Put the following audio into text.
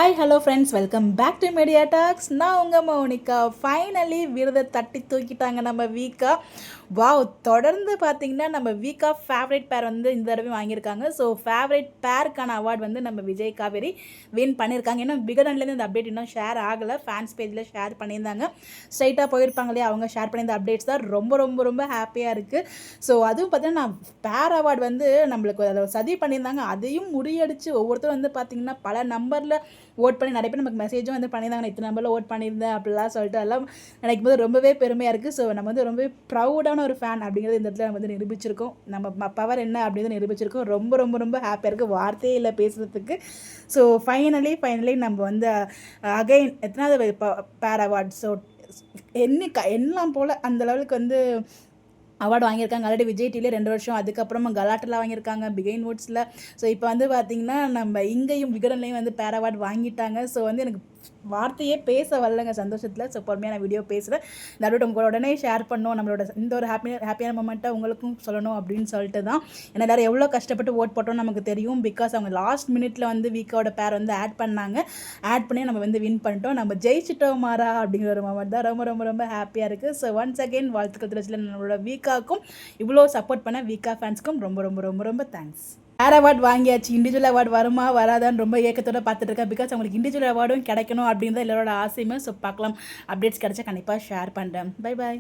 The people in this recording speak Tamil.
Hi hello friends, welcome back to media talks. நான் உங்கள் மௌனிகா. ஃபைனலி விருதை தட்டி தூக்கிட்டாங்க நம்ம வீக்கா. வாவ்! தொடர்ந்து பார்த்தீங்கன்னா நம்ம வீக்கா ஃபேவரட் பேர் வந்து இந்த தடவை வாங்கியிருக்காங்க. ஸோ ஃபேவரட் பேருக்கான அவார்டு வந்து நம்ம விஜய் காவேரி வின் பண்ணியிருக்காங்க. இன்னும் விகடன்லேருந்து இந்த அப்டேட் இன்னும் ஷேர் ஆகலை. ஃபேன்ஸ் பேஜில் ஷேர் பண்ணியிருந்தாங்க. ஸ்ட்ரைட்டாக போயிருப்பாங்க இல்லையா, அவங்க ஷேர் பண்ணியிருந்த அப்டேட்ஸ் தான் ரொம்ப ரொம்ப ரொம்ப ஹாப்பியாக இருக்குது. ஸோ அதுவும் பார்த்தீங்கன்னா பேர் அவார்டு வந்து நம்மளுக்கு அதில் சதி பண்ணியிருந்தாங்க. அதையும் முறியடிச்சு ஒவ்வொருத்தரும் வந்து பார்த்திங்கன்னா பல நம்பரில் ஓட் பண்ணி நிறைய பேர் நமக்கு மெசேஜும் வந்து பண்ணியிருந்தாங்க. நான் இத்தனை நம்பரில் ஓட் பண்ணியிருந்தேன் அப்படிலாம் சொல்லிட்டு எல்லாம் நினைக்கும் போது ரொம்பவே பெருமையாக இருக்குது. ஸோ நம்ம வந்து ரொம்பவே ப்ரௌடான ஒரு ஃபேன் அப்படிங்கிறது இந்த இடத்துல நம்ம வந்து நிரூபிச்சிருக்கோம். நம்ம பவர் என்ன அப்படிங்கிறது நிரூபிச்சிருக்கோம். ரொம்ப ரொம்ப ரொம்ப ஹாப்பியாக இருக்குது. வார்த்தையே இல்லை பேசுகிறதுக்கு. ஸோ ஃபைனலி நம்ம வந்து அகைன் எத்தனாவது பேர் அவார்ட். ஸோ எல்லாம் போல் அந்த லெவலுக்கு வந்து அவார்டு வாங்கியிருக்காங்க. ஆல்ரெடி விஜய் டிவிலே 2 வருஷம், அதுக்கப்புறமா கலாட்டில் வாங்கியிருக்காங்க, பிகைன் வுட்ஸில். ஸோ இப்போ வந்து பார்த்திங்கன்னா நம்ம இங்கேயும் விகடன்லேயும் வந்து பேர் அவார்டு வாங்கிட்டாங்க. ஸோ வந்து எனக்கு வார்த்தையே பேச வரலங்க சந்தோஷத்தில். ஸோ பொறுமையாக நான் வீடியோ பேசுகிறேன். இந்த அப்டேட் உங்களோட உடனே ஷேர் பண்ணோம், நம்மளோட இந்த ஒரு ஹாப்பியான மொமெண்ட்டை உங்களுக்கும் சொல்லணும் அப்படின்னு சொல்லிட்டு தான். ஏன்னா எல்லாரும் எவ்வளோ கஷ்டப்பட்டு ஓட் போட்டோம்னு நமக்கு தெரியும். பிகாஸ் அவங்க லாஸ்ட் மினிட்ல வந்து வீக்கோட பேர் வந்து ஆட் பண்ணாங்க. ஆட் பண்ணி நம்ம வந்து வின் பண்ணிட்டோம். நம்ம ஜெயிச்சிட்டோம் மாறா அப்படிங்கிற ஒரு மொமெண்ட் தான் ரொம்ப ரொம்ப ரொம்ப ஹாப்பியாக இருக்குது. ஸோ ஒன்ஸ் அகெயின் வாழ்த்துக்கள் தெரிவிச்சில் நம்மளோட வீக்காக்கும் இவ்வளோ சப்போர்ட் பண்ண வீக்கா ஃபேன்ஸ்க்கும் ரொம்ப ரொம்ப ரொம்ப ரொம்ப தேங்க்ஸ். வேறு அவார்டு வாங்கியாச்சு, இண்டிவிஜுவல் அவார்டு வருமா வராதான்னு ரொம்ப ஏக்கத்தோடு பார்த்துட்டு இருக்கேன். பிகாஸ் அவங்களுக்கு இண்டிவிஜுவல் அவார்டும் கிடைக்கணும் அப்படின்றத எல்லாரோட ஆசையுமே. ஸோ பார்க்கலாம், அப்டேட்ஸ் கிடைச்சா கண்டிப்பாக ஷேர் பண்ணுறேன். Bye bye.